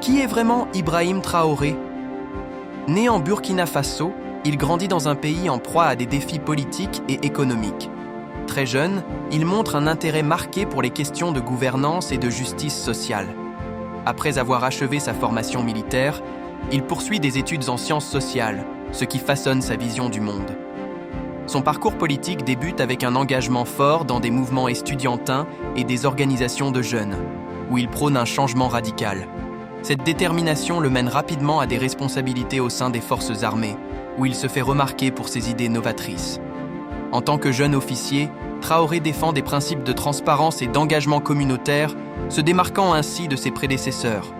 Qui est vraiment Ibrahim Traoré? Né en Burkina Faso, il grandit dans un pays en proie à des défis politiques et économiques. Très jeune, il montre un intérêt marqué pour les questions de gouvernance et de justice sociale. Après avoir achevé sa formation militaire, il poursuit des études en sciences sociales, ce qui façonne sa vision du monde. Son parcours politique débute avec un engagement fort dans des mouvements estudiantins et des organisations de jeunes, où il prône un changement radical. Cette détermination le mène rapidement à des responsabilités au sein des forces armées, où il se fait remarquer pour ses idées novatrices. En tant que jeune officier, Traoré défend des principes de transparence et d'engagement communautaire, se démarquant ainsi de ses prédécesseurs.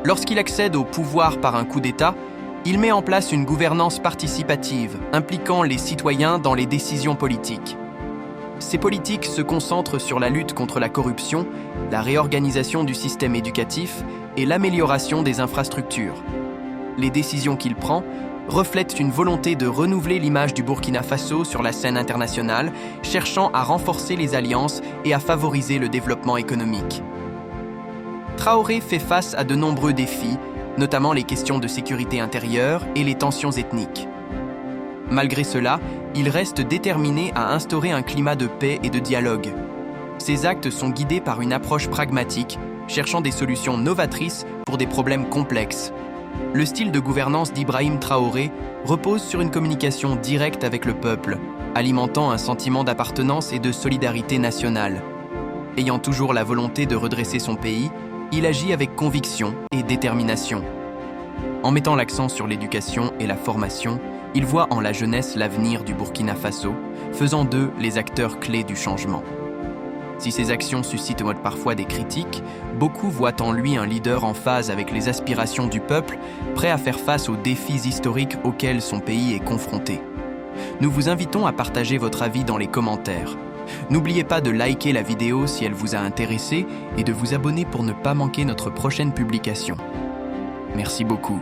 Lorsqu'il accède au pouvoir par un coup d'État, il met en place une gouvernance participative, impliquant les citoyens dans les décisions politiques. Ces politiques se concentrent sur la lutte contre la corruption, la réorganisation du système éducatif et l'amélioration des infrastructures. Les décisions qu'il prend reflètent une volonté de renouveler l'image du Burkina Faso sur la scène internationale, cherchant à renforcer les alliances et à favoriser le développement économique. Traoré fait face à de nombreux défis, notamment les questions de sécurité intérieure et les tensions ethniques. Malgré cela, il reste déterminé à instaurer un climat de paix et de dialogue. Ses actes sont guidés par une approche pragmatique, cherchant des solutions novatrices pour des problèmes complexes. Le style de gouvernance d'Ibrahim Traoré repose sur une communication directe avec le peuple, alimentant un sentiment d'appartenance et de solidarité nationale. Ayant toujours la volonté de redresser son pays, il agit avec conviction et détermination. En mettant l'accent sur l'éducation et la formation, il voit en la jeunesse l'avenir du Burkina Faso, faisant d'eux les acteurs clés du changement. Si ses actions suscitent parfois des critiques, beaucoup voient en lui un leader en phase avec les aspirations du peuple, prêt à faire face aux défis historiques auxquels son pays est confronté. Nous vous invitons à partager votre avis dans les commentaires. N'oubliez pas de liker la vidéo si elle vous a intéressé et de vous abonner pour ne pas manquer notre prochaine publication. Merci beaucoup.